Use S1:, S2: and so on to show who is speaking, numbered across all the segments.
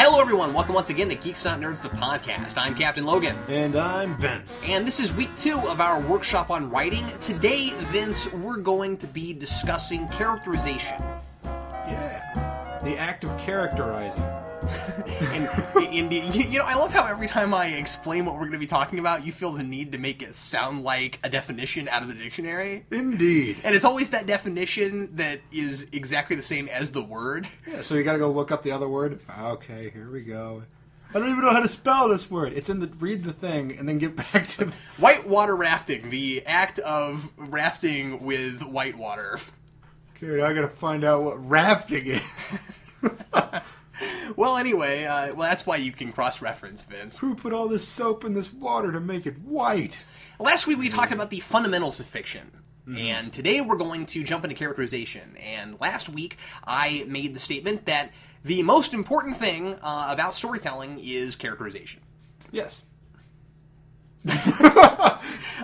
S1: Hello everyone, welcome once again to Geeks Not Nerds, the podcast. I'm Captain Logan.
S2: And I'm Vince.
S1: And this is week 2 of our workshop on writing. Today, Vince, we're going to be discussing characterization.
S2: Yeah, the act of characterizing.
S1: And you know, I love how every time I explain what we're going to be talking about, you feel the need to make it sound like a definition out of the dictionary.
S2: Indeed.
S1: And it's always that definition that is exactly the same as the word.
S2: Yeah, so you gotta go look up the other word. Okay, here we go. I don't even know how to spell this word. It's in the, read the thing, and then get back to...
S1: Whitewater rafting, the act of rafting with whitewater.
S2: Okay, now I gotta find out what rafting is.
S1: Well, anyway, that's why you can cross-reference, Vince.
S2: Who put all this soap in this water to make it white?
S1: Last week we talked about the fundamentals of fiction, and today we're going to jump into characterization. And last week I made the statement that the most important thing about storytelling is characterization.
S2: Yes.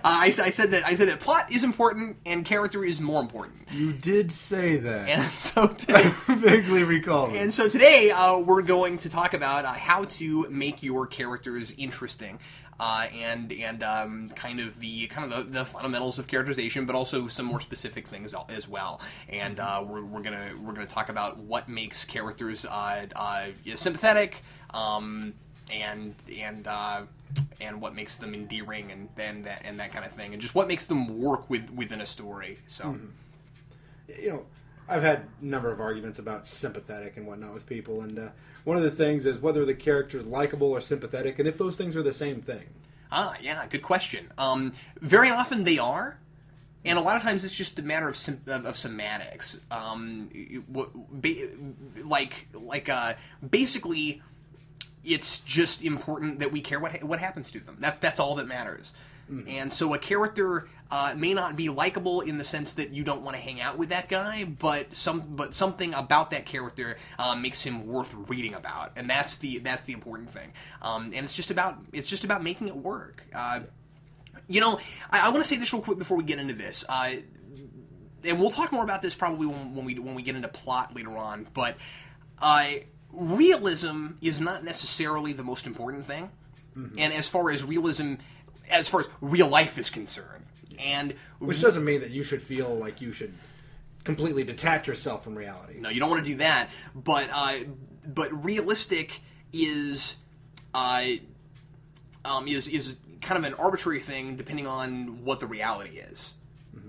S1: I said that plot is important and character is more important.
S2: You did say that.
S1: And so today,
S2: I vaguely recall it.
S1: And so today we're going to talk about how to make your characters interesting, and kind of the fundamentals of characterization, but also some more specific things as well. And we're gonna talk about what makes characters sympathetic, and what makes them endearing, and that kind of thing, and just what makes them work within a story. So,
S2: You know, I've had a number of arguments about sympathetic and whatnot with people, and one of the things is whether the character is likable or sympathetic, and if those things are the same thing.
S1: Yeah, good question. Very often they are. And a lot of times it's just a matter of semantics. Basically, it's just important that we care what happens to them. That's all that matters. And so a character may not be likable in the sense that you don't want to hang out with that guy, but something about that character makes him worth reading about, and that's the important thing. And it's just about making it work. You know, I want to say this real quick before we get into this, and we'll talk more about this probably when we get into plot later on. But realism is not necessarily the most important thing, and as far as real life is concerned, and
S2: which doesn't mean that you should feel like you should completely detach yourself from reality.
S1: No, you don't want to do that. But realistic is kind of an arbitrary thing depending on what the reality is,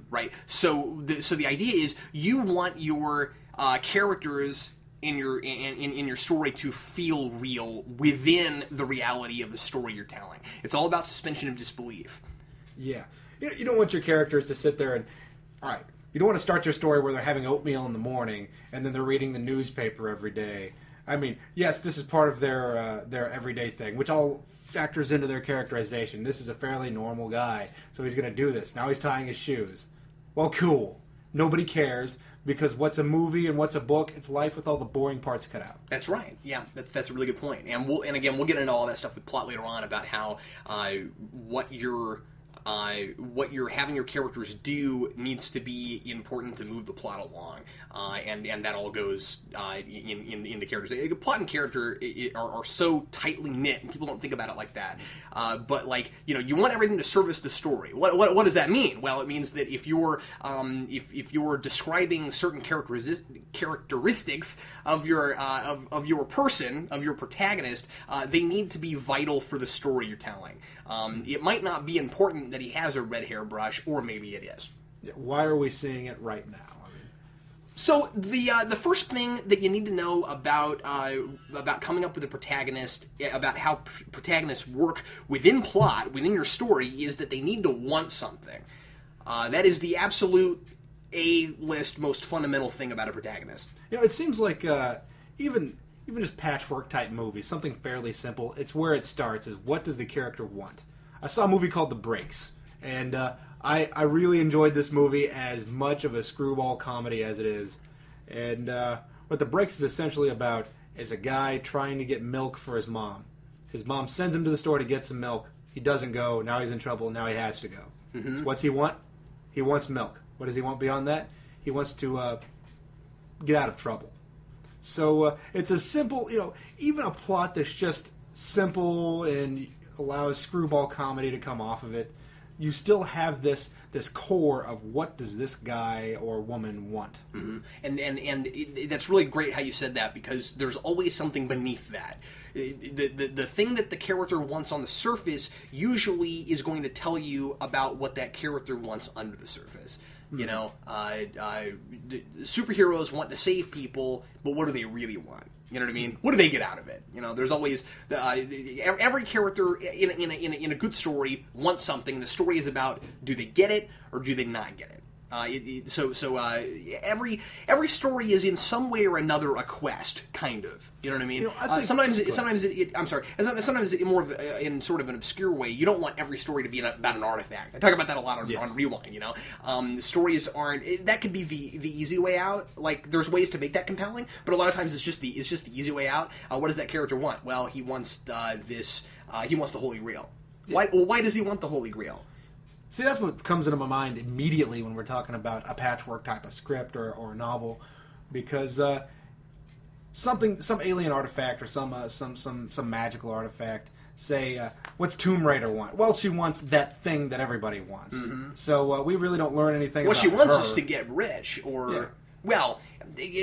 S1: right? So the idea is you want your characters in your story to feel real within the reality of the story you're telling. It's all about suspension of disbelief.
S2: Yeah. You don't want your characters to sit there and, all right, you don't want to start your story where they're having oatmeal in the morning and then they're reading the newspaper every day. I mean, yes, this is part of their everyday thing, which all factors into their characterization. This is a fairly normal guy, so he's going to do this. Now he's tying his shoes. Well, cool. Nobody cares. Because what's a movie and what's a book? It's life with all the boring parts cut out.
S1: That's right. Yeah, that's a really good point. And we'll get into all that stuff with plot later on about how what you're having your characters do needs to be important to move the plot along, and that all goes in the characters. Plot and character are so tightly knit, and people don't think about it like that. But you want everything to service the story. What does that mean? Well, it means that if you're describing certain characteristics of your person, of your protagonist, they need to be vital for the story you're telling. It might not be important that he has a red hairbrush, or maybe it is.
S2: Why are we seeing it right now?
S1: So the first thing that you need to know about coming up with a protagonist, about how protagonists work within plot, within your story, is that they need to want something. That is the absolute A-list most fundamental thing about a protagonist.
S2: You know, it seems like even just patchwork type movies, something fairly simple, it's where it starts, is what does the character want? I saw a movie called The Breaks, and I really enjoyed this movie, as much of a screwball comedy as it is. And what The Breaks is essentially about is a guy trying to get milk for his mom. His mom sends him to the store to get some milk. He doesn't go. Now he's in trouble. Now he has to go. So what's he want? He wants milk. What does he want beyond that? He wants to get out of trouble. So it's a simple, even a plot that's just simple and allows screwball comedy to come off of it, you still have this core of what does this guy or woman want.
S1: Mm-hmm. And that's really great how you said that, because there's always something beneath that. The thing that the character wants on the surface usually is going to tell you about what that character wants under the surface. You know, superheroes want to save people, but what do they really want? You know what I mean? What do they get out of it? You know, there's always every character in a good story wants something. The story is about, do they get it or do they not get it? Every story is in some way or another a quest, kind of. You know what I mean? Sometimes in more of in sort of an obscure way. You don't want every story to be about an artifact. I talk about that a lot on Rewind. You know, stories aren't. That could be the easy way out. Like, there's ways to make that compelling, but a lot of times it's just the easy way out. What does that character want? Well, he wants this. He wants the Holy Grail. Yeah. Why does he want the Holy Grail?
S2: See, that's what comes into my mind immediately when we're talking about a patchwork type of script or a novel, because some alien artifact or some magical artifact. Say, what's Tomb Raider want? Well, she wants that thing that everybody wants. Mm-hmm. So we really don't learn anything.
S1: What
S2: about
S1: she wants
S2: her.
S1: is to get rich, well,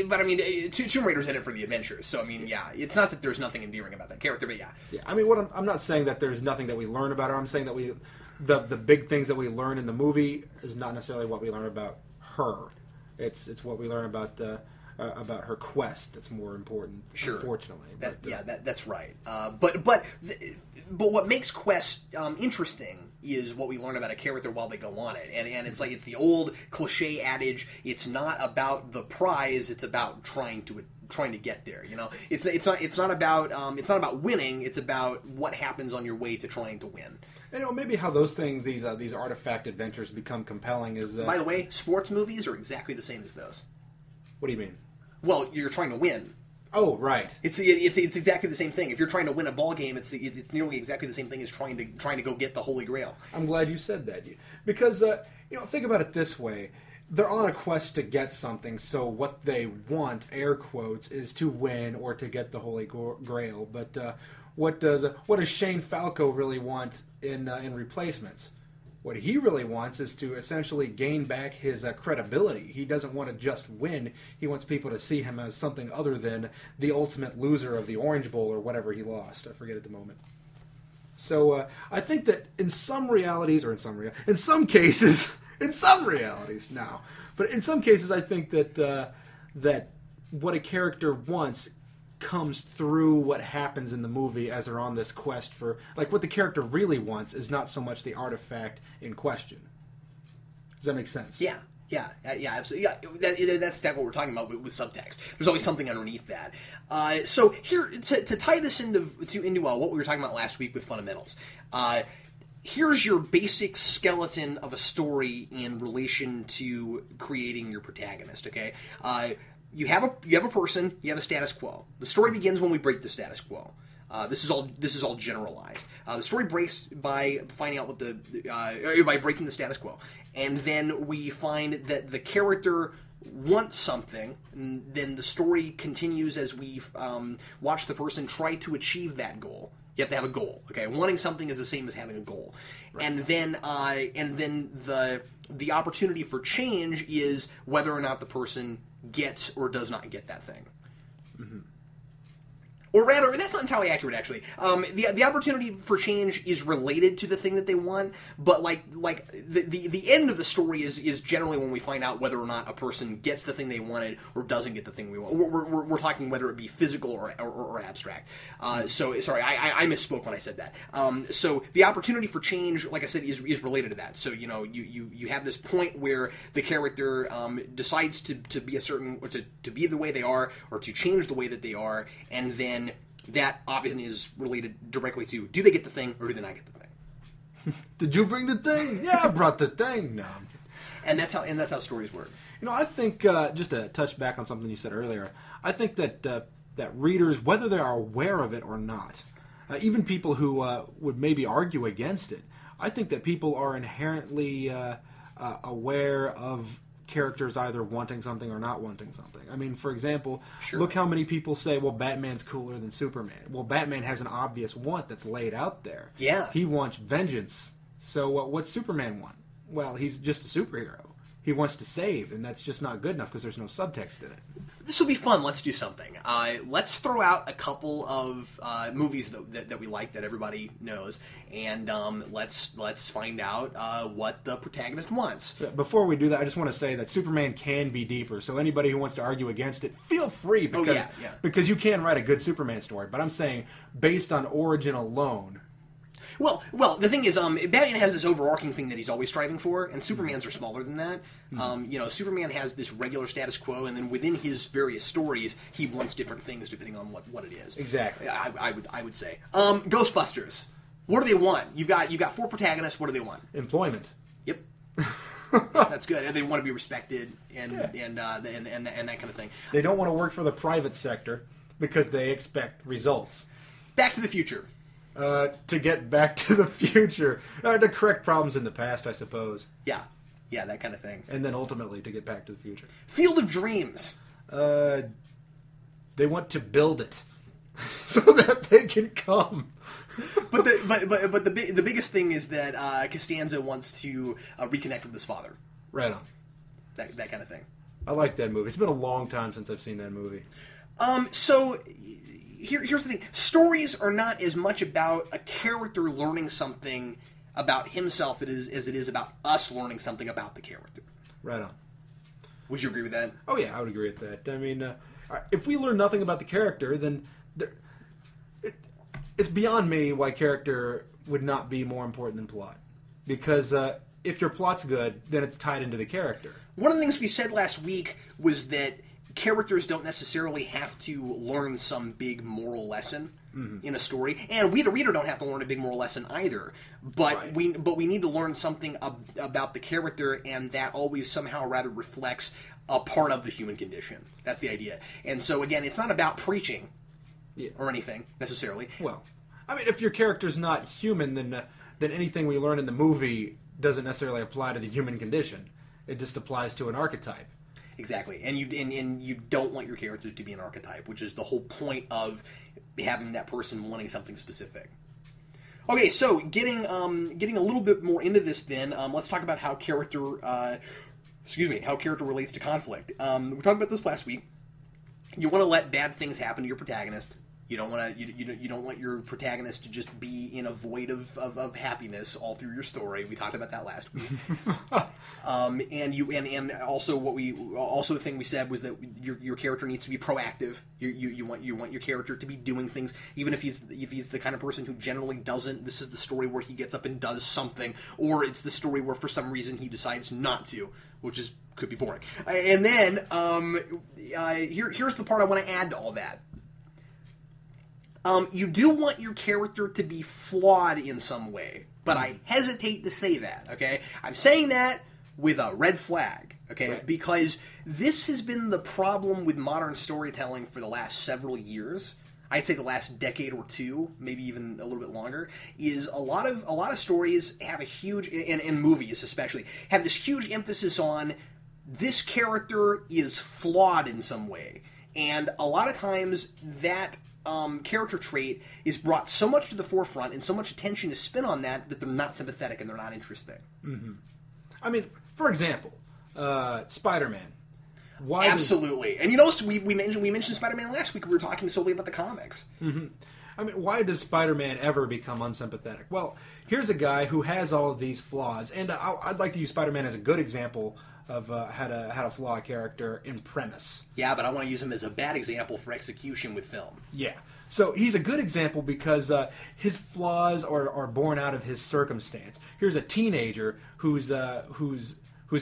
S1: but I mean, Tomb Raider's in it for the adventures. So I mean, yeah, it's not that there's nothing endearing about that character, but yeah.
S2: Yeah, I mean, I'm not saying that there's nothing that we learn about her. I'm saying that the big things that we learn in the movie is not necessarily what we learn about her. It's what we learn about her quest that's more important.
S1: Sure.
S2: Unfortunately,
S1: that's right. But what makes Quest interesting is what we learn about a character while they go on it, and it's like, it's the old cliche adage: it's not about the prize; it's about trying to get there. You know, it's not about winning; it's about what happens on your way to trying to win.
S2: And maybe how those things, these artifact adventures, become compelling is.
S1: By the way, sports movies are exactly the same as those.
S2: What do you mean?
S1: Well, you're trying to win.
S2: Oh, right.
S1: It's exactly the same thing. If you're trying to win a ball game, it's nearly exactly the same thing as trying to go get the Holy Grail.
S2: I'm glad you said that, because think about it this way: they're on a quest to get something. So what they want, air quotes, is to win or to get the Holy Grail. But what does Shane Falco really want in Replacements? What he really wants is to essentially gain back his credibility. He doesn't want to just win. He wants people to see him as something other than the ultimate loser of the Orange Bowl or whatever he lost. I forget at the moment. So I think that in some cases, I think that what a character wants comes through what happens in the movie as they're on this quest for, like, what the character really wants is not so much the artifact in question. Does that make sense?
S1: Yeah, absolutely. Yeah, that's exactly what we're talking about with subtext. There's always something underneath that. So here, to tie this into what we were talking about last week with fundamentals. Here's your basic skeleton of a story in relation to creating your protagonist. Okay. You have a person, you have a status quo. The story begins when we break the status quo. This is all generalized. The story breaks by finding out by breaking the status quo, and then we find that the character wants something. And then the story continues as we watch the person try to achieve that goal. You have to have a goal. Okay, wanting something is the same as having a goal, right. And then the opportunity for change is whether or not the person gets or does not get that thing. Mm-hmm. Or rather, that's not entirely accurate, actually. The opportunity for change is related to the thing that they want, but like the end of the story is generally when we find out whether or not a person gets the thing they wanted or doesn't get the thing we want. We're talking whether it be physical or abstract. So sorry, I misspoke when I said that. So the opportunity for change, like I said, is related to that. So you have this point where the character decides to be a certain, or to be the way they are, or to change the way that they are, and then that obviously is related directly to, do they get the thing or do they not get the thing?
S2: Did you bring the thing? Yeah, I brought the thing. No.
S1: And that's how stories work.
S2: I think, just to touch back on something you said earlier, I think that that readers, whether they are aware of it or not, even people who would maybe argue against it, I think that people are inherently aware of characters either wanting something or not wanting something. I mean, for example,
S1: Sure.
S2: look how many people say, well, Batman's cooler than Superman. Well, Batman has an obvious want that's laid out there.
S1: Yeah.
S2: He wants vengeance. So what's Superman want? Well, he's just a superhero. He wants to save, and that's just not good enough because there's no subtext in it.
S1: This will be fun. Let's do something. Let's throw out a couple of movies that we like that everybody knows, and let's find out what the protagonist wants.
S2: Before we do that, I just want to say that Superman can be deeper. So anybody who wants to argue against it, feel free because you can write a good Superman story. But I'm saying, based on origin alone.
S1: Well, the thing is, Batman has this overarching thing that he's always striving for, and Superman's are smaller than that. Superman has this regular status quo, and then within his various stories, he wants different things depending on what it is.
S2: Exactly.
S1: I would say. Ghostbusters. What do they want? You've got 4 protagonists. What do they want?
S2: Employment.
S1: Yep. That's good. And they want to be respected and that kind of thing.
S2: They don't want to work for the private sector because they expect results.
S1: Back to the Future.
S2: To get back to the future. To correct problems in the past, I suppose.
S1: Yeah, that kind of thing.
S2: And then ultimately to get back to the future.
S1: Field of Dreams.
S2: They want to build it so that they can come.
S1: But the biggest thing is that Costanza wants to reconnect with his father.
S2: Right on.
S1: That kind of thing.
S2: I like that movie. It's been a long time since I've seen that movie.
S1: So here's the thing. Stories are not as much about a character learning something about himself as it is about us learning something about the character.
S2: Right on.
S1: Would you agree with that?
S2: Oh, yeah, I would agree with that. I mean, if we learn nothing about the character, then it's beyond me why character would not be more important than plot. Because if your plot's good, then it's tied into the character.
S1: One of the things we said last week was that characters don't necessarily have to learn some big moral lesson in a story, and we, the reader, don't have to learn a big moral lesson either. But
S2: Right.
S1: we need to learn something about the character, and that always somehow rather reflects a part of the human condition. That's the idea. And so again, it's not about preaching or anything necessarily.
S2: Well, I mean, if your character's not human, then anything we learn in the movie doesn't necessarily apply to the human condition. It just applies to an archetype.
S1: Exactly, and you don't want your character to be an archetype, which is the whole point of having that person wanting something specific. Okay, so getting a little bit more into this, then let's talk about how character relates to conflict. We talked about this last week. You want to let bad things happen to your protagonist. You don't want to. You don't want your protagonist to just be in a void of happiness all through your story. We talked about that last week. And also the thing we said was that your character needs to be proactive. You want your character to be doing things, even if he's the kind of person who generally doesn't. This is the story where he gets up and does something, or it's the story where for some reason he decides not to, which could be boring. And then here's the part I want to add to all that. You do want your character to be flawed in some way, but I hesitate to say that, okay? I'm saying that with a red flag, okay?
S2: Right.
S1: Because this has been the problem with modern storytelling for the last several years. I'd say the last decade or two, maybe even a little bit longer, is a lot of stories have a huge, and movies especially, have this huge emphasis on this character is flawed in some way. And a lot of times that character trait is brought so much to the forefront and so much attention is spent on that they're not sympathetic and they're not interesting.
S2: Mm-hmm. I mean, for example, Spider-Man.
S1: Absolutely. And you know, we mentioned Spider-Man last week. We were talking solely about the comics.
S2: Mm-hmm. I mean, why does Spider-Man ever become unsympathetic? Well, here's a guy who has all of these flaws, and I'd like to use Spider-Man as a good example of how to flaw a character in premise.
S1: Yeah, but I want to use him as a bad example for execution with film.
S2: Yeah. So he's a good example because his flaws are born out of his circumstance. Here's a teenager whose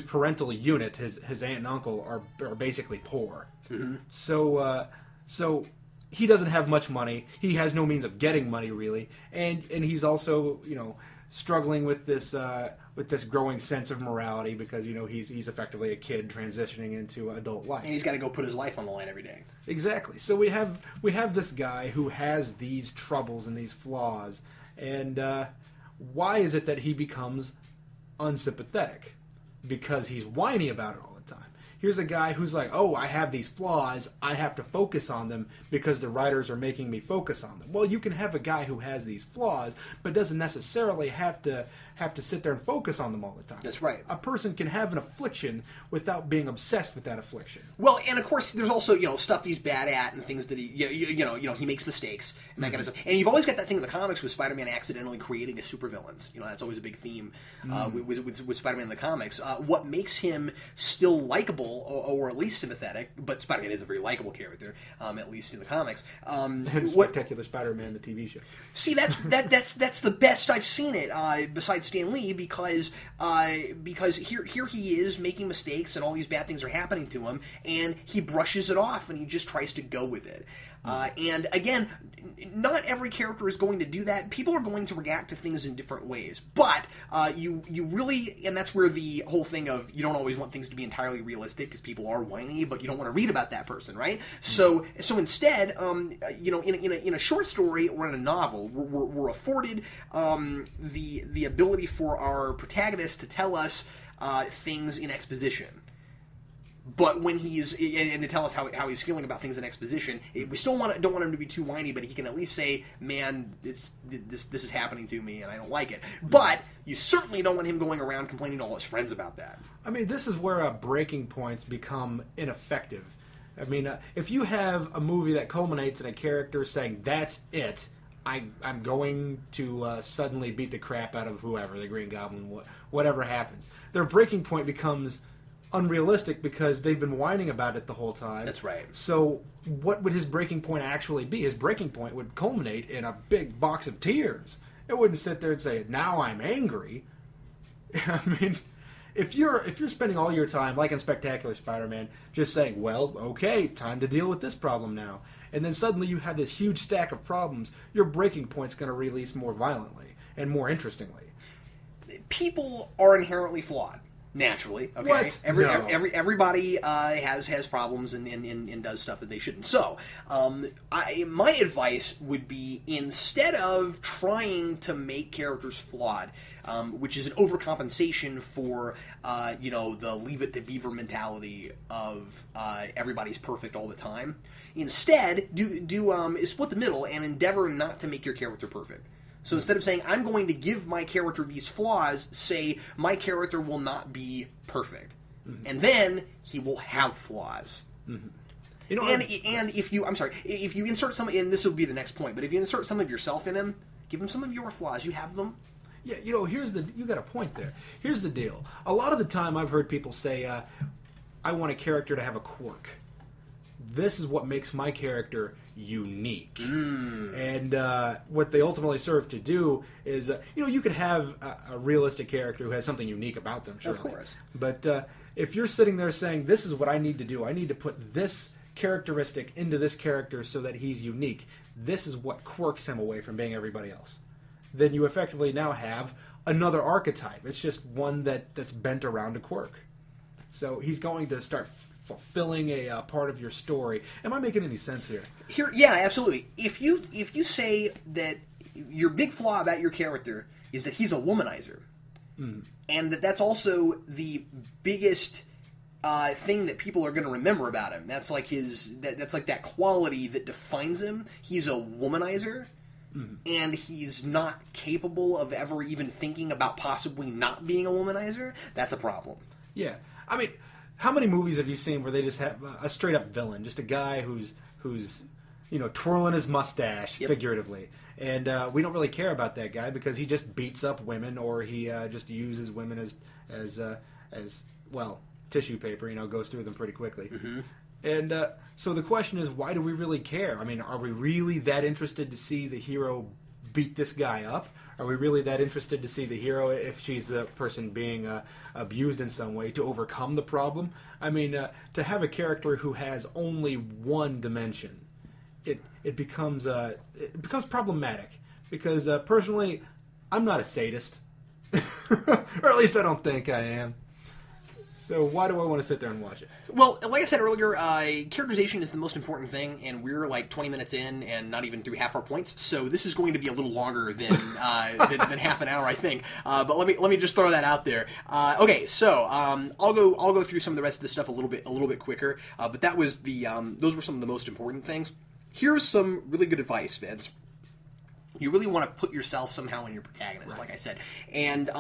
S2: parental unit, his aunt and uncle, are basically poor.
S1: Mm-hmm.
S2: So he doesn't have much money. He has no means of getting money really, and he's also struggling with this growing sense of morality because he's effectively a kid transitioning into adult life,
S1: and he's got to go put his life on the line every day.
S2: Exactly. So we have this guy who has these troubles and these flaws, and why is it that he becomes unsympathetic? Because he's whiny about it all the time. here's a guy who's like, oh, I have these flaws, I have to focus on them because the writers are making me focus on them. Well, you can have a guy who has these flaws, but doesn't necessarily have to sit there and focus on them all the time.
S1: That's right.
S2: A person can have an affliction without being obsessed with that affliction.
S1: Well, and of course, there's also stuff he's bad at and things that he makes mistakes and that kind of stuff. And you've always got that thing in the comics with Spider-Man accidentally creating a supervillains. That's always a big theme with Spider-Man in the comics. What makes him still likable or at least sympathetic? But Spider-Man is a very likable character, at least in the comics.
S2: And Spectacular Spider-Man, the TV show.
S1: See, that's the best I've seen it, besides Stan Lee, because here he is making mistakes and all these bad things are happening to him, and he brushes it off and he just tries to go with it. And again, not every character is going to do that. People are going to react to things in different ways, but you really, and that's where the whole thing of you don't always want things to be entirely realistic because people are whiny, but you don't want to read about that person, right? So instead, in a short story or in a novel, we're afforded the ability for our protagonist to tell us things in exposition. But when he's and to tell us how he's feeling about things in exposition, we still don't want him to be too whiny, but he can at least say, "Man, this is happening to me, and I don't like it." But you certainly don't want him going around complaining to all his friends about that.
S2: I mean, this is where breaking points become ineffective. I mean, if you have a movie that culminates in a character saying, "That's it," I'm going to suddenly beat the crap out of whoever, the Green Goblin, whatever happens. Their breaking point becomes unrealistic because they've been whining about it the whole time.
S1: That's right.
S2: So what would his breaking point actually be? His breaking point would culminate in a big box of tears. It wouldn't sit there and say, now I'm angry. I mean, if you're spending all your time, like in Spectacular Spider-Man, just saying, well, okay, time to deal with this problem now, and then suddenly you have this huge stack of problems, your breaking point's going to release more violently and more interestingly.
S1: People are inherently flawed. Naturally, okay.
S2: What?
S1: Everybody has problems and does stuff that they shouldn't. So, my advice would be, instead of trying to make characters flawed, which is an overcompensation for the Leave It to Beaver mentality of everybody's perfect all the time, instead do split the middle and endeavor not to make your character perfect. So instead of saying, I'm going to give my character these flaws, say, my character will not be perfect. Mm-hmm. And then he will have flaws. Mm-hmm. And if you insert some, and this will be the next point, but if you insert some of yourself in him, give him some of your flaws. You have them.
S2: Yeah, you got a point there. Here's the deal. A lot of the time I've heard people say, I want a character to have a quirk. This is what makes my character unique. And what they ultimately serve to do is, you could have a realistic character who has something unique about them, surely.
S1: Of course.
S2: But if you're sitting there saying, this is what I need to do, I need to put this characteristic into this character so that he's unique, this is what quirks him away from being everybody else, then you effectively now have another archetype. It's just one that's bent around a quirk. So he's going to start fulfilling a part of your story. Am I making any sense here?
S1: Yeah, absolutely. If you say that your big flaw about your character is that he's a womanizer, and that's also the biggest thing that people are going to remember about him. That's like that's like that quality that defines him. He's a womanizer, and he's not capable of ever even thinking about possibly not being a womanizer. That's a problem.
S2: Yeah, I mean, how many movies have you seen where they just have a straight up villain, just a guy who's twirling his mustache, figuratively, and we don't really care about that guy because he just beats up women, or he just uses women as tissue paper, goes through them pretty quickly. Mm-hmm. And so the question is, why do we really care? I mean, are we really that interested to see the hero beat this guy up? Are we really that interested to see the hero, if she's a person being abused in some way, to overcome the problem? I mean, to have a character who has only one dimension, it becomes problematic. Because personally, I'm not a sadist, or at least I don't think I am. So why do I want to sit there and watch it?
S1: Well, like I said earlier, characterization is the most important thing, and we're like 20 minutes in and not even through half our points, so this is going to be a little longer than than half an hour, I think. But let me just throw that out there. Okay, so I'll go through some of the rest of the stuff a little bit quicker. But that was those were some of the most important things. Here's some really good advice, Vince. You really want to put yourself somehow in your protagonist, like I said. And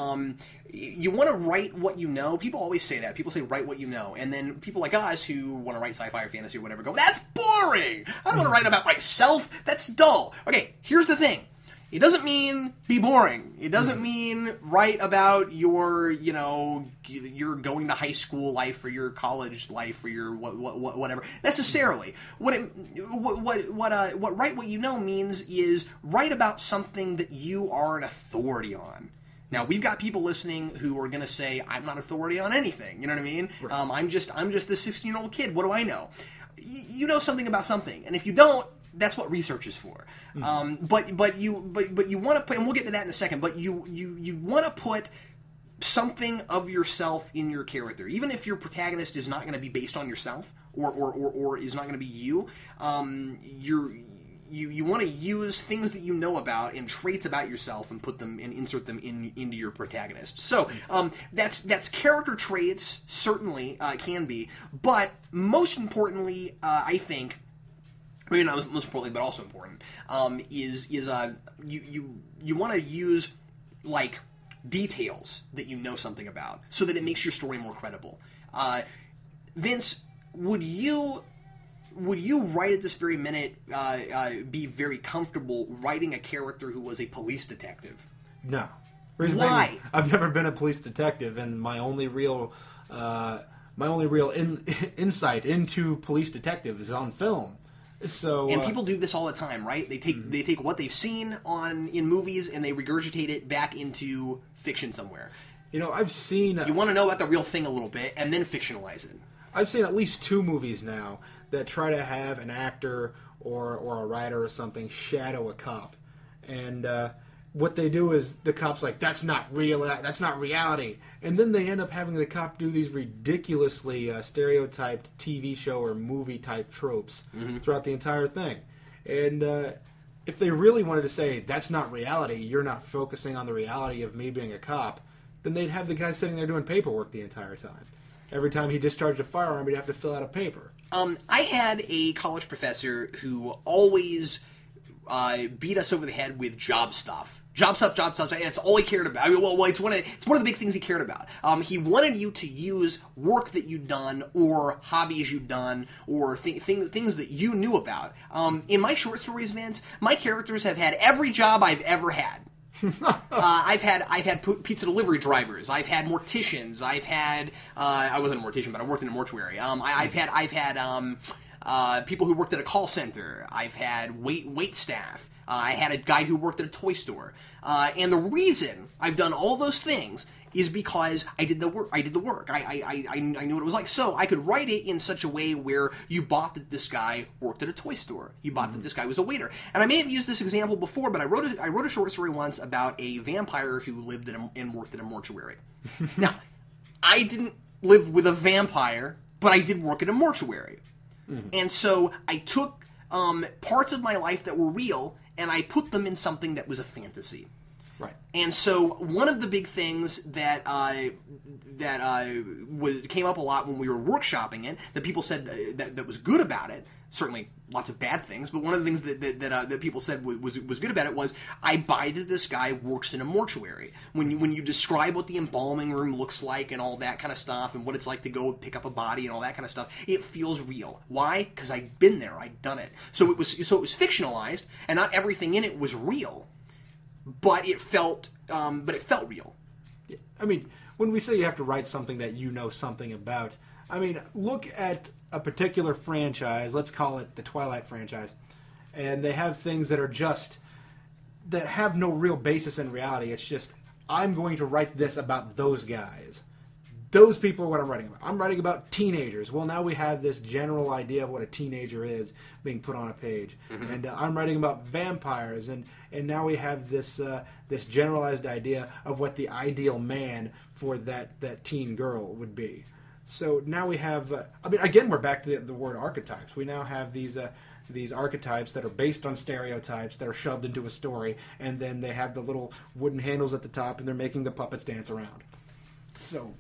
S1: you want to write what you know. People always say that. People say write what you know. And then people like us who want to write sci-fi or fantasy or whatever go, that's boring! I don't want to write about myself. That's dull. Okay, here's the thing. It doesn't mean be boring. It doesn't mean write about your, your going to high school life or your college life or your whatever necessarily. What write what you know means is write about something that you are an authority on. Now, we've got people listening who are going to say, I'm not authority on anything. You know what I mean? Right. I'm just this 16-year-old kid. What do I know? You know something about something, and if you don't, that's what research is for. Mm-hmm. But you want to put, and we'll get to that in a second. But you want to put something of yourself in your character, even if your protagonist is not going to be based on yourself or is not going to be you. You want to use things that you know about and traits about yourself and put them and insert them into your protagonist. So that's character traits, certainly can be, but most importantly, I think, maybe not most importantly, but also important, is you want to use like details that you know something about so that it makes your story more credible. Vince, would you right at this very minute be very comfortable writing a character who was a police detective?
S2: No.
S1: Why?
S2: I've never been a police detective, and my only real insight into police detective is on film. So,
S1: and people do this all the time, right? They take what they've seen in movies and they regurgitate it back into fiction somewhere.
S2: I've seen.
S1: You want to know about the real thing a little bit and then fictionalize it.
S2: I've seen at least 2 movies now that try to have an actor or a writer or something shadow a cop, and what they do is the cop's like, that's not real, that's not reality, and then they end up having the cop do these ridiculously stereotyped TV show or movie type tropes throughout the entire thing. And if they really wanted to say that's not reality, you're not focusing on the reality of me being a cop, then they'd have the guy sitting there doing paperwork the entire time. Every time he discharged a firearm, he'd have to fill out a paper.
S1: I had a college professor who always beat us over the head with job stuff. Job stuff. That's all he cared about. I mean, well, it's one of the big things he cared about. He wanted you to use work that you'd done, or hobbies you'd done, or things that you knew about. In my short stories, Vince, my characters have had every job I've ever had. I've had pizza delivery drivers. I've had morticians. I've had I wasn't a mortician, but I worked in a mortuary. I've had people who worked at a call center. I've had wait staff. I had a guy who worked at a toy store. And the reason I've done all those things is because I did the work. I knew what it was like. So I could write it in such a way where you bought that this guy worked at a toy store. You bought that this guy was a waiter. And I may have used this example before, but I wrote a short story once about a vampire who lived and worked at a mortuary. Now, I didn't live with a vampire, but I did work at a mortuary. Mm-hmm. And so I took parts of my life that were real and I put them in something that was a fantasy.
S2: Right.
S1: And so one of the big things that came up a lot when we were workshopping it, that people said that was good about it, certainly lots of bad things, but one of the things that people said was good about it was, I buy that this guy works in a mortuary. When you describe what the embalming room looks like and all that kind of stuff, and what it's like to go pick up a body and all that kind of stuff, it feels real. Why? Because I'd been there, I'd done it. So it was fictionalized, and not everything in it was real, but it felt real.
S2: I mean, when we say you have to write something that you know something about, I mean, look at a particular franchise, let's call it the Twilight franchise, and they have things that are that have no real basis in reality. It's just, I'm going to write this about those guys. Those people are what I'm writing about. I'm writing about teenagers. Well, now we have this general idea of what a teenager is being put on a page. Mm-hmm. And I'm writing about vampires, and now we have this generalized idea of what the ideal man for that teen girl would be. So now we have, again, we're back to the word archetypes. We now have these archetypes that are based on stereotypes that are shoved into a story, and then they have the little wooden handles at the top, and they're making the puppets dance around. So,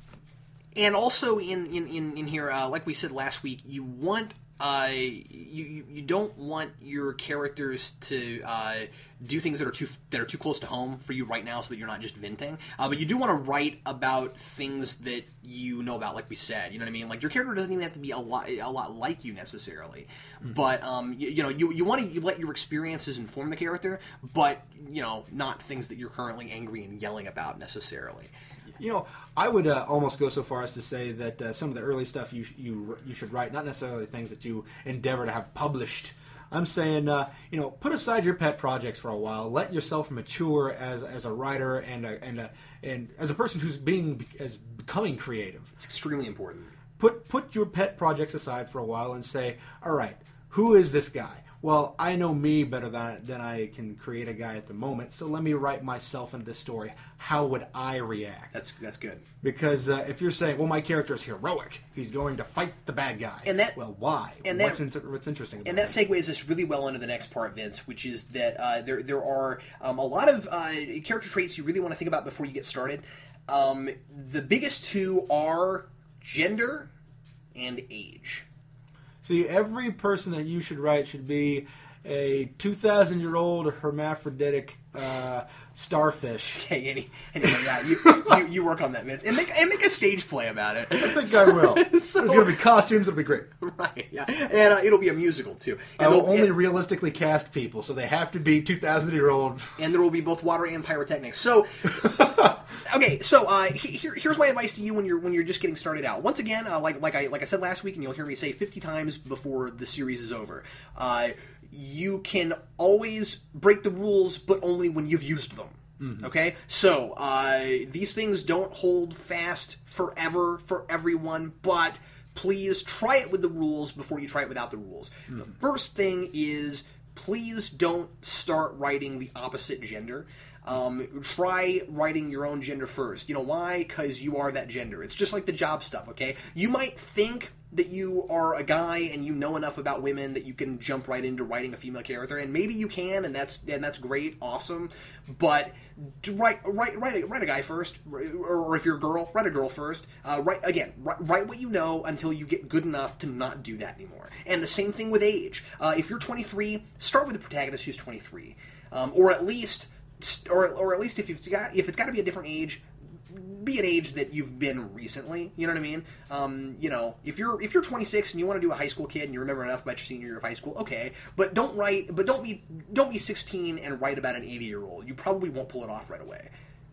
S1: and also in here, like we said last week, you want you don't want your characters to do things that are too close to home for you right now, so that you're not just venting. But you do want to write about things that you know about, like we said. You know what I mean? Like, your character doesn't even have to be a lot like you necessarily, but you want to let your experiences inform the character, but not things that you're currently angry and yelling about necessarily.
S2: I would almost go so far as to say that some of the early stuff you should write, not necessarily things that you endeavor to have published. I'm saying, put aside your pet projects for a while. Let yourself mature as a writer and as a person who's becoming creative.
S1: It's extremely important.
S2: Put your pet projects aside for a while and say, all right, who is this guy? Well, I know me better than I can create a guy at the moment, so let me write myself into this story. How would I react?
S1: That's good.
S2: Because if you're saying, well, my character is heroic, he's going to fight the bad guy. Well, why?
S1: And
S2: what's interesting about
S1: and that segues us really well into the next part, Vince, which is that there are a lot of character traits you really want to think about before you get started. The biggest two are gender and age.
S2: See, every person that you should write should be a 2,000-year-old hermaphroditic starfish.
S1: Okay, anyway, you work on that, Vince, and make a stage play about it.
S2: I think I will. There's going to be costumes. It'll be great.
S1: Right, yeah, and it'll be a musical too. And
S2: I will only realistically cast people, so they have to be 2,000-year-old.
S1: And there will be both water and pyrotechnics. So. Okay, so here's my advice to you when you're just getting started out. Once again, like I said last week, and you'll hear me say 50 times before the series is over, you can always break the rules, but only when you've used them. Mm-hmm. Okay, so these things don't hold fast forever for everyone, but please try it with the rules before you try it without the rules. Mm-hmm. The first thing is, please don't start writing the opposite gender. Try writing your own gender first. You know why? Because you are that gender. It's just like the job stuff, okay? You might think that you are a guy and you know enough about women that you can jump right into writing a female character, and maybe you can, and that's great, awesome. But write a guy first, or if you're a girl, write a girl first. Write what you know until you get good enough to not do that anymore. And the same thing with age. If you're 23, start with the protagonist who's 23, or at least if it's got to be a different age, be an age that you've been recently. You know what I mean? If you're 26 and you want to do a high school kid and you remember enough about your senior year of high school, okay. But don't be 16 and write about an 80-year-old. You probably won't pull it off right away.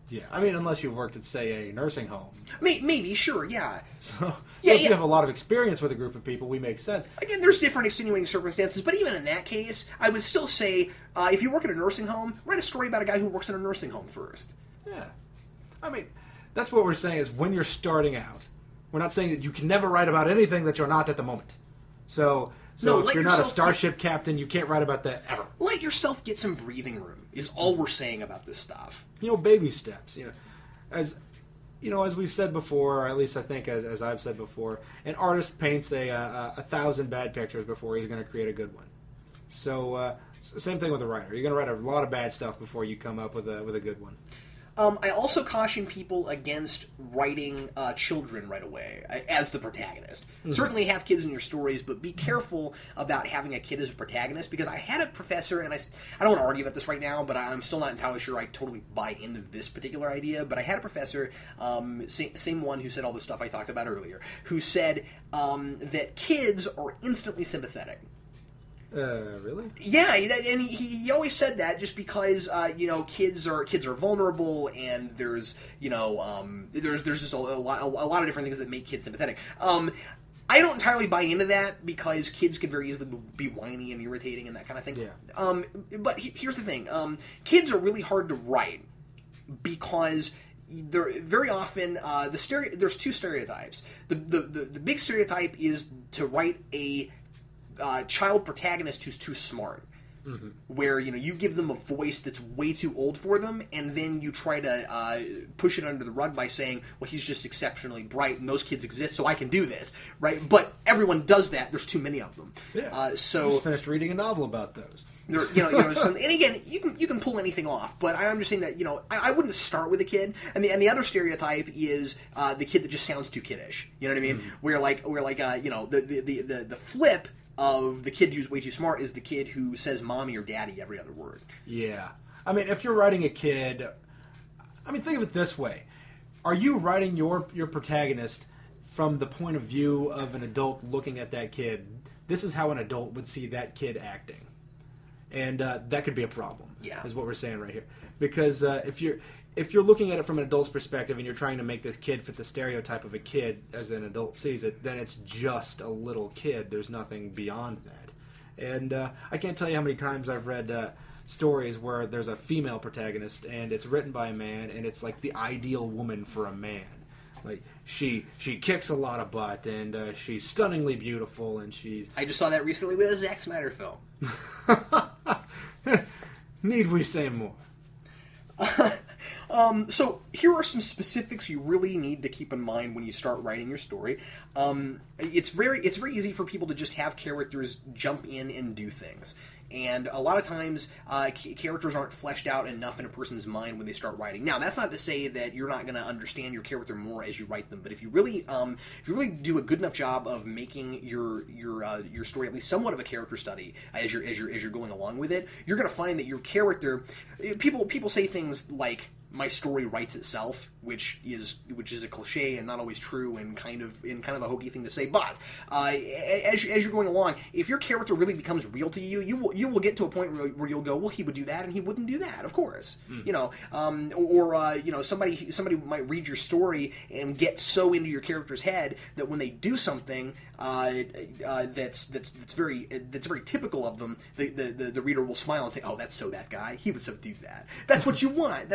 S2: Yeah, I mean, unless you've worked at, say, a nursing home.
S1: Maybe, sure, yeah.
S2: So, if you have a lot of experience with a group of people, we make sense.
S1: Again, there's different extenuating circumstances, but even in that case, I would still say, if you work at a nursing home, write a story about a guy who works in a nursing home first.
S2: Yeah. I mean, that's what we're saying is when you're starting out. We're not saying that you can never write about anything that you're not at the moment. So if you're not a starship captain, you can't write about that ever.
S1: Let yourself get some breathing room is all we're saying about this stuff.
S2: Baby steps. As we've said before, or at least I think as I've said before, an artist paints 1,000 bad pictures before he's going to create a good one. So same thing with a writer. You're going to write a lot of bad stuff before you come up with a good one.
S1: I also caution people against writing children right away as the protagonist. Mm-hmm. Certainly have kids in your stories, but be careful about having a kid as a protagonist, because I had a professor, and I don't want to argue about this right now, but I'm still not entirely sure I totally buy into this particular idea, but I had a professor, same one who said all the stuff I talked about earlier, who said that kids are instantly sympathetic.
S2: Really?
S1: Yeah, and he always said that just because kids are vulnerable, and there's just a lot of different things that make kids sympathetic. I don't entirely buy into that, because kids can very easily be whiny and irritating and that kind of thing.
S2: Yeah.
S1: But here's the thing: kids are really hard to write because they're very often there's two stereotypes. The big stereotype is to write a child protagonist who's too smart. where you give them a voice that's way too old for them, and then you try to push it under the rug by saying, well, he's just exceptionally bright and those kids exist, so I can do this, right? But everyone does that. There's too many of them.
S2: Yeah.
S1: So
S2: I just finished reading a novel about those.
S1: And again, you can pull anything off, but I'm just saying that I wouldn't start with a kid. And the other stereotype is the kid that just sounds too kiddish. You know what I mean? Where the flip of the kid who's way too smart is the kid who says mommy or daddy every other word.
S2: Yeah. I mean, if you're writing a kid, think of it this way. Are you writing your protagonist from the point of view of an adult looking at that kid? This is how an adult would see that kid acting. And that could be a problem, is what we're saying right here. Because if you're looking at it from an adult's perspective and you're trying to make this kid fit the stereotype of a kid as an adult sees it, then it's just a little kid. There's nothing beyond that. And I can't tell you how many times I've read stories where there's a female protagonist and it's written by a man and it's like the ideal woman for a man. Like she kicks a lot of butt and she's stunningly beautiful and she's...
S1: I just saw that recently with a Zack Snyder film.
S2: Need we say more?
S1: So here are some specifics you really need to keep in mind when you start writing your story. It's very easy for people to just have characters jump in and do things. And a lot of times, characters aren't fleshed out enough in a person's mind when they start writing. Now, that's not to say that you're not going to understand your character more as you write them. But if you really do a good enough job of making your story at least somewhat of a character study as you're going along with it, you're going to find that your character. People say things like, my story writes itself, which is a cliche and not always true and kind of a hokey thing to say. But as you're going along, if your character really becomes real to you, you will get to a point where you'll go, well, he would do that and he wouldn't do that, of course. Somebody might read your story and get so into your character's head that when they do something that's very typical of them, the reader will smile and say, oh, that's so that guy. He would so do that. That's what you want.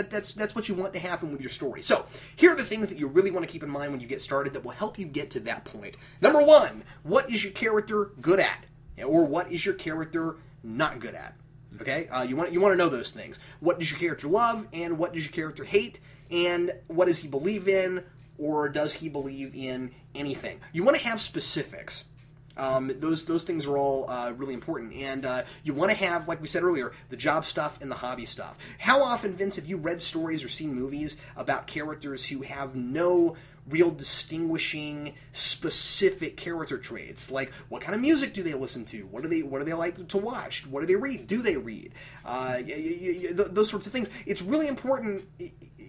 S1: That's what you want to happen with your story. So here are the things that you really want to keep in mind when you get started that will help you get to that point. Number one, what is your character good at? Or what is your character not good at? Okay? You want to know those things. What does your character love, and what does your character hate, and what does he believe in, or does he believe in anything? You want to have specifics. Those things are all really important. And you want to have, like we said earlier, the job stuff and the hobby stuff. How often, Vince, have you read stories or seen movies about characters who have no real distinguishing specific character traits? Like, what kind of music do they listen to? What do they like to watch? What do they read? Do they read? Those sorts of things. It's really important.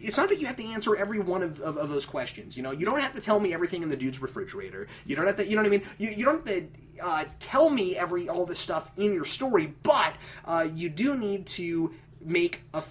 S1: It's not that you have to answer every one of those questions. You don't have to tell me everything in the dude's refrigerator. You don't have to. You know what I mean? You don't have to tell me all this stuff in your story, but you do need to make a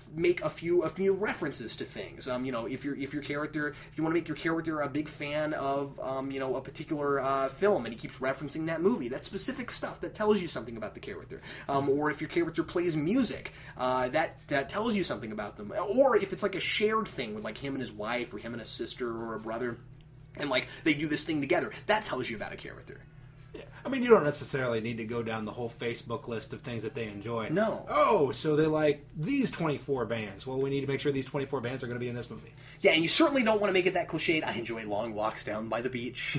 S1: few references to things. If your character, if you want to make your character a big fan of a particular film and he keeps referencing that movie, that's specific stuff that tells you something about the character. Or if your character plays music, that tells you something about them. Or if it's like a shared thing with like him and his wife or him and a sister or a brother, and like they do this thing together, that tells you about a character.
S2: Yeah. You don't necessarily need to go down the whole Facebook list of things that they enjoy.
S1: No.
S2: Oh, so they like these 24 bands. Well, we need to make sure these 24 bands are going to be in this movie.
S1: Yeah, and you certainly don't want to make it that cliched. I enjoy long walks down by the beach.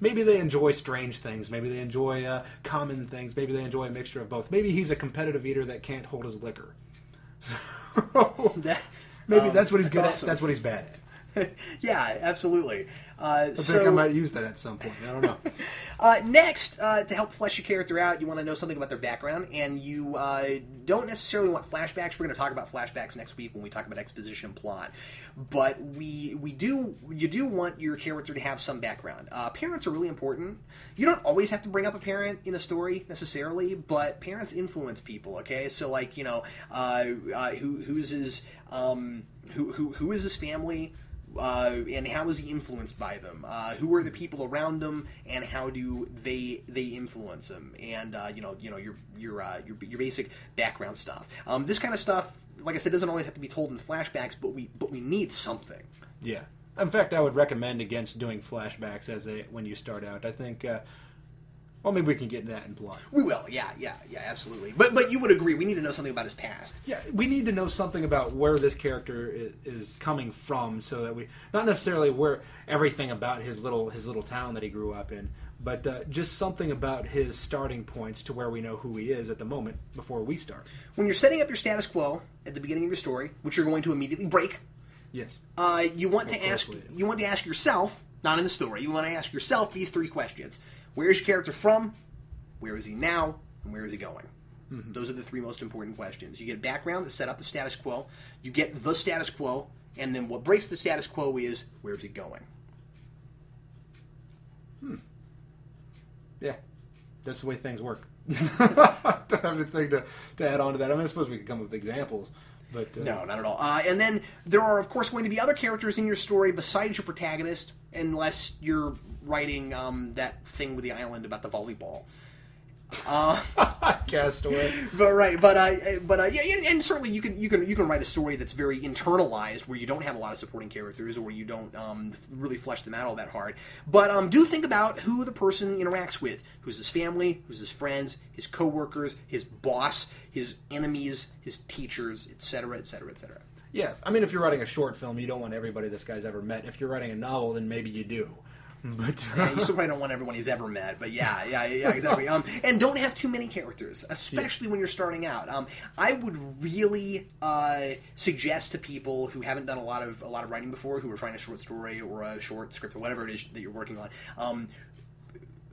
S2: Maybe they enjoy strange things. Maybe they enjoy common things. Maybe they enjoy a mixture of both. Maybe he's a competitive eater that can't hold his liquor. Maybe that's what he's good at. That's what he's bad at.
S1: Yeah, absolutely.
S2: I think I might use that at some point. I don't know.
S1: Next, to help flesh your character out, you want to know something about their background, and you don't necessarily want flashbacks. We're going to talk about flashbacks next week when we talk about exposition plot. But you do want your character to have some background. Parents are really important. You don't always have to bring up a parent in a story necessarily, but parents influence people. Okay, so like who is his family? And how is he influenced by them? Who are the people around him, and how do they influence him? And your basic background stuff. This kind of stuff, like I said, doesn't always have to be told in flashbacks, but we need something.
S2: Yeah. In fact, I would recommend against doing flashbacks when you start out. I think Well, maybe we can get into that in plot.
S1: We will, yeah, absolutely. But you would agree, we need to know something about his past.
S2: Yeah, we need to know something about where this character is coming from, so that we not necessarily where everything about his little town that he grew up in, but just something about his starting points to where we know who he is at the moment before we start.
S1: When you're setting up your status quo at the beginning of your story, which you're going to immediately break,
S2: yes,
S1: you want to ask yourself, not in the story, you want to ask yourself these 3 questions. Where is your character from? Where is he now? And where is he going? Mm-hmm. Those are the 3 most important questions. You get background to set up the status quo. You get the status quo. And then what breaks the status quo is, where is he going?
S2: Yeah. That's the way things work. I don't have anything to add on to that. I mean, I suppose we could come up with examples. But,
S1: no, not at all. And then there are, of course, going to be other characters in your story besides your protagonist, unless you're writing that thing with the island about the volleyball.
S2: Castaway.
S1: But yeah, and certainly you can write a story that's very internalized, where you don't have a lot of supporting characters, or where you don't really flesh them out all that hard. But do think about who the person interacts with. Who's his family? Who's his friends? His coworkers? His boss? His enemies? His teachers? Etc. Etc. Etc.
S2: Yeah, I mean, if you're writing a short film, you don't want everybody this guy's ever met. If you're writing a novel, then maybe you do. But
S1: yeah, you still probably don't want everyone he's ever met, but yeah, exactly. And don't have too many characters, especially when you're starting out. I would really suggest to people who haven't done a lot of writing before, who are trying a short story or a short script or whatever it is that you're working on,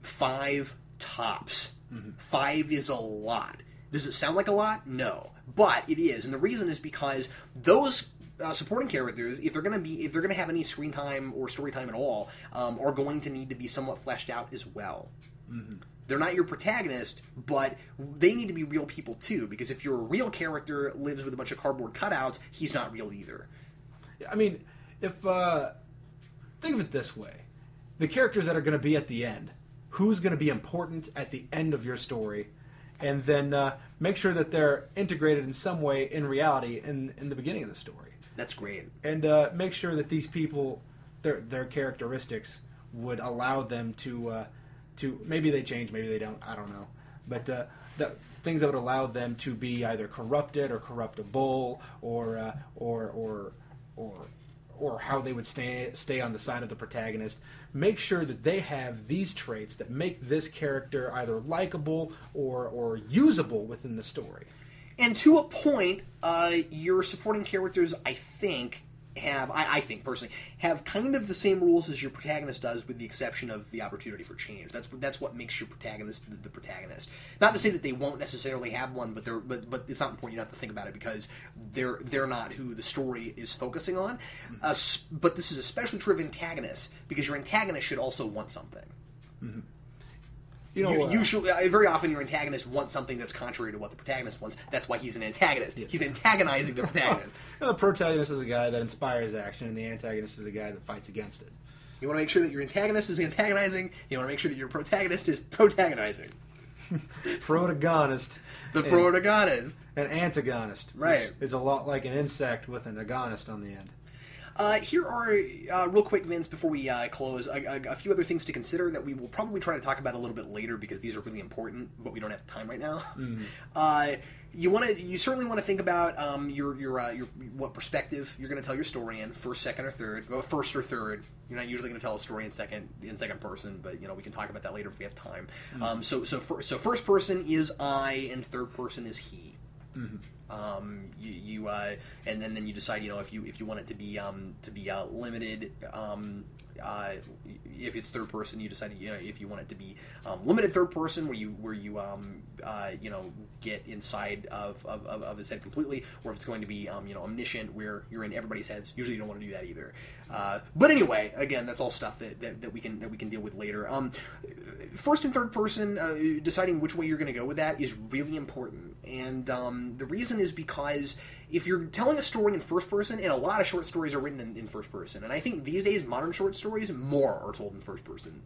S1: 5 tops. Mm-hmm. 5 is a lot. Does it sound like a lot? No, but it is, and the reason is because those supporting characters, if they're going to have any screen time or story time at all, are going to need to be somewhat fleshed out as well. Mm-hmm. They're not your protagonist, but they need to be real people too. Because if your real character lives with a bunch of cardboard cutouts, he's not real either.
S2: I mean, if think of it this way: the characters that are going to be at the end, who's going to be important at the end of your story, and then make sure that they're integrated in some way in reality in the beginning of the story.
S1: That's great.
S2: And make sure that these people, their characteristics would allow them to maybe they change, maybe they don't, I don't know. But the things that would allow them to be either corrupted or corruptible, or how they would stay on the side of the protagonist. Make sure that they have these traits that make this character either likable or usable within the story.
S1: And to a point, your supporting characters, I think personally, have kind of the same rules as your protagonist does, with the exception of the opportunity for change. That's what makes your protagonist the protagonist. Not to say that they won't necessarily have one, but it's not important. You don't have to think about it, because they're not who the story is focusing on. But this is especially true of antagonists, because your antagonist should also want something. Mm-hmm. Very often your antagonist wants something that's contrary to what the protagonist wants. That's why he's an antagonist. Yes. He's antagonizing the protagonist.
S2: The protagonist is a guy that inspires action, and the antagonist is a guy that fights against it.
S1: You want to make sure that your antagonist is antagonizing. You want to make sure that your protagonist is protagonizing.
S2: Protagonist.
S1: Protagonist.
S2: An antagonist.
S1: Right.
S2: Is a lot like an insect with an agonist on the end.
S1: Here are, real quick, Vince, before we close, a few other things to consider that we will probably try to talk about a little bit later, because these are really important, but we don't have time right now. Mm. You certainly want to think about your what perspective you're going to tell your story in, first, second, or third. Well, first or third. You're not usually going to tell a story in second person, but we can talk about that later if we have time. Mm. So first person is I, and third person is he. Mm-hmm. And then you decide, if you want it to be limited. If it's third person, you decide if you want it to be limited third person, where you get inside of his head completely, or if it's going to be omniscient, where you're in everybody's heads. Usually, you don't want to do that either. But anyway, again, that's all stuff that we can deal with later. First and third person, deciding which way you're going to go with that is really important, and the reason is because if you're telling a story in first person, and a lot of short stories are written in first person, and I think these days modern short stories more are told in first person.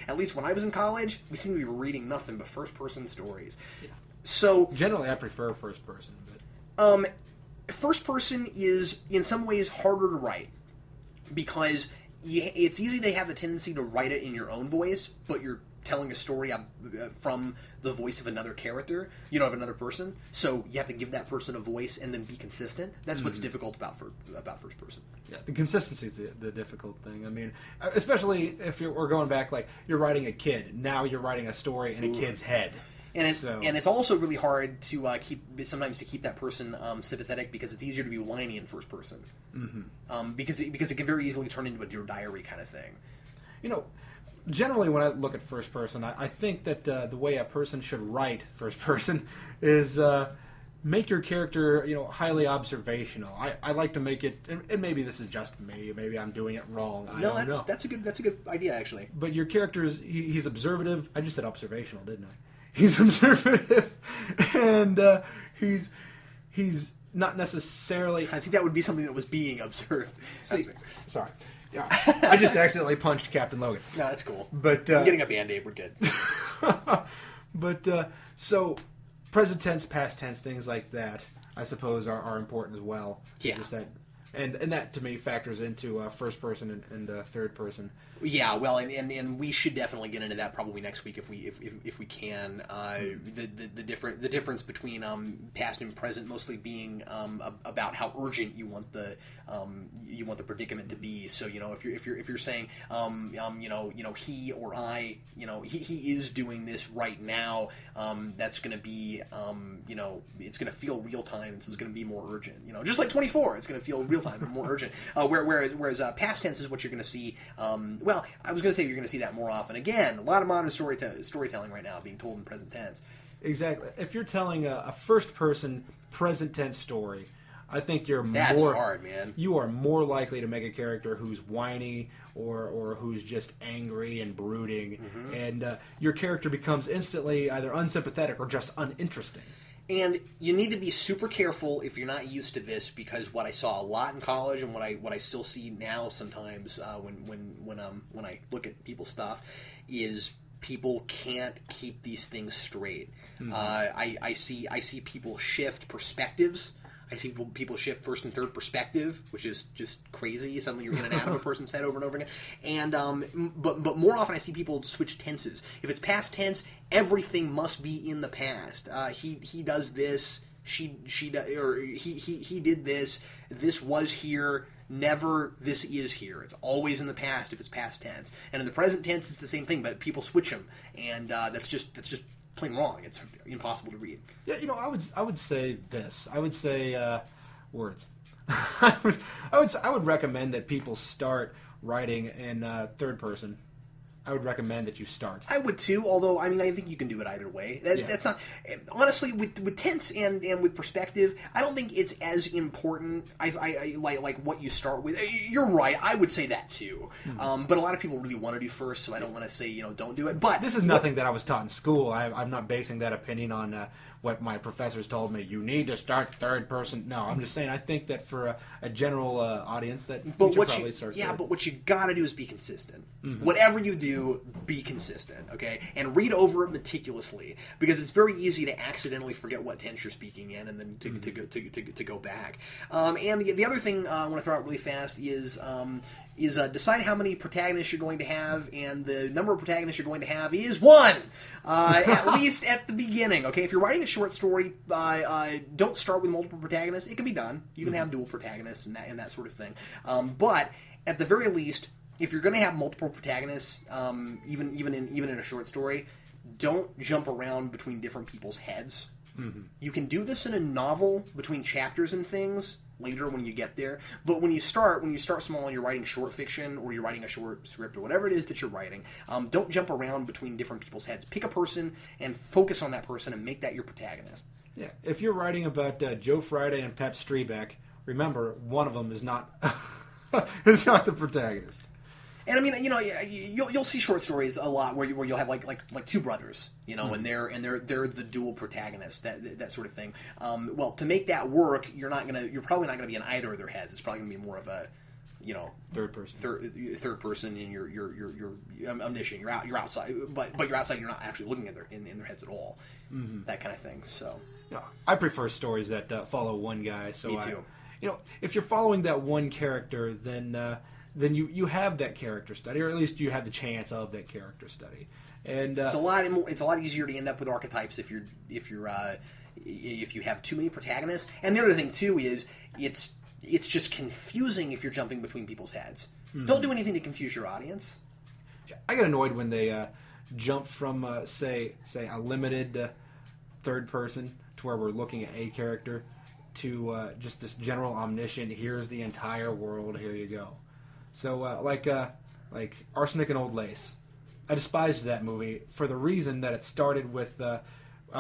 S1: At least when I was in college, we seemed to be reading nothing but first person stories. Yeah. So
S2: generally, I prefer first person. But
S1: first person is in some ways harder to write, because it's easy to have the tendency to write it in your own voice, but your telling a story from the voice of another character, of another person. So you have to give that person a voice and then be consistent. That's what's difficult about first person.
S2: Yeah, the consistency is the difficult thing. I mean, especially if we're going back, like you're writing a kid. Now you're writing a story in a kid's head.
S1: And it's also really hard to keep that person sympathetic, because it's easier to be whiny in first person. Because it can very easily turn into a Dear Diary kind of thing.
S2: Generally, when I look at first person, I think that the way a person should write first person is make your character, highly observational. I like to make it, and maybe this is just me, maybe I'm doing it wrong.
S1: That's a good idea, actually.
S2: But your character he's observative. I just said observational, didn't I? He's observative, and he's not necessarily.
S1: I think that would be something that was being observed.
S2: Sorry. Yeah, I just accidentally punched Captain Logan.
S1: No, that's cool.
S2: But
S1: I'm getting a Band-Aid. We're good.
S2: But so present tense, past tense, things like that, I suppose, are important as well.
S1: Yeah.
S2: And that to me factors into first person and third person.
S1: Yeah, well, and we should definitely get into that probably next week if we can. The difference between past and present mostly being about how urgent you want the predicament to be. So if you're saying he or I, he is doing this right now, that's going to be it's going to feel real time, so it's going to be more urgent. Just like 24, it's going to feel real time and more urgent. Whereas past tense is what you're going to see. Well, I was going to say you're going to see that more often. Again, a lot of modern storytelling right now being told in present tense.
S2: Exactly. If you're telling a first-person present tense story, I think
S1: that's hard, man.
S2: You are more likely to make a character who's whiny or who's just angry and brooding, and your character becomes instantly either unsympathetic or just uninteresting.
S1: And you need to be super careful if you're not used to this, because what I saw a lot in college and what I still see now sometimes when I look at people's stuff is people can't keep these things straight. I see people shift perspectives. I see people shift first and third perspective, which is just crazy. Suddenly you're in and out of a person's head over and over again. And but more often I see people switch tenses. If it's past tense, everything must be in the past. He does this. She did this. This was here. Never this is here. It's always in the past if it's past tense. And in the present tense, it's the same thing, but people switch them, and that's just plain wrong. It's impossible to read.
S2: Yeah, I would say this. I would say words. I would recommend that people start writing in third person. I would recommend that you start.
S1: I would too, although I think you can do it either way. That's not honestly with tense and with perspective. I don't think it's as important. I like what you start with. You're right. I would say that too. But a lot of people really want to do first, so I don't want to say don't do it. But
S2: this is nothing that I was taught in school. I'm not basing that opinion on what my professors told me. You need to start third person. No, I'm just saying I think that for a general audience that we should probably start.
S1: Yeah, but what you gotta do is be consistent. Whatever you do, be consistent, okay? And read over it meticulously, because it's very easy to accidentally forget what tense you're speaking in, and then to go back. And the other thing I want to throw out really fast is decide how many protagonists you're going to have, and the number of protagonists you're going to have is 1, at least at the beginning. Okay, if you're writing a short story, don't start with multiple protagonists. It can be done. You can have dual protagonists and that sort of thing. But at the very least, if you're going to have multiple protagonists, even in a short story, don't jump around between different people's heads. You can do this in a novel between chapters and things later when you get there. But when you start small and you're writing short fiction or you're writing a short script or whatever it is that you're writing, don't jump around between different people's heads. Pick a person and focus on that person and make that your protagonist.
S2: Yeah, if you're writing about Joe Friday and Pep Streebek, remember one of them is not is not the protagonist.
S1: And you'll see short stories a lot where you'll have like two brothers, and they're the dual protagonist, that sort of thing. Well, to make that work, you're probably not gonna be in either of their heads. It's probably gonna be more of a,
S2: third person.
S1: Third person, and you're omniscient. You're outside, but you're outside. You're not actually looking at in their heads at all. That kind of thing. So,
S2: I prefer stories that follow one guy. So
S1: me too.
S2: If you're following that one character, then then you have that character study, or at least you have the chance of that character study. And
S1: it's a lot easier to end up with archetypes if you have too many protagonists. And the other thing too is it's just confusing if you're jumping between people's heads. Mm-hmm. Don't do anything to confuse your audience.
S2: I get annoyed when they jump from say a limited third person to where we're looking at a character to just this general omniscient. Here's the entire world. Here you go. So like Arsenic and Old Lace. I despised that movie for the reason that it started with a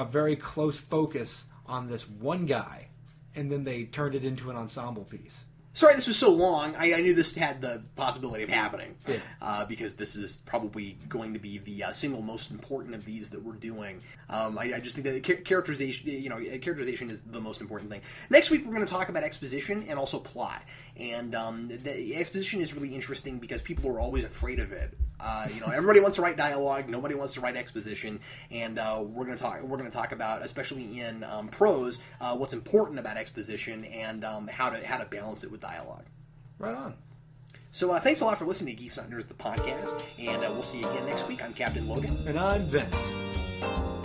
S2: very close focus on this one guy, and then they turned it into an ensemble piece.
S1: Sorry this was so long. I knew this had the possibility of happening, because this is probably going to be the single most important of these that we're doing. I just think that characterization is the most important thing. Next week we're going to talk about exposition and also plot. And the exposition is really interesting because people are always afraid of it. Everybody wants to write dialogue. Nobody wants to write exposition. And we're going to talk about, especially in prose, what's important about exposition and how to balance it with dialogue.
S2: Right on.
S1: So thanks a lot for listening to Geeks Not Nerds, the podcast, and we'll see you again next week. I'm Captain Logan.
S2: And I'm Vince.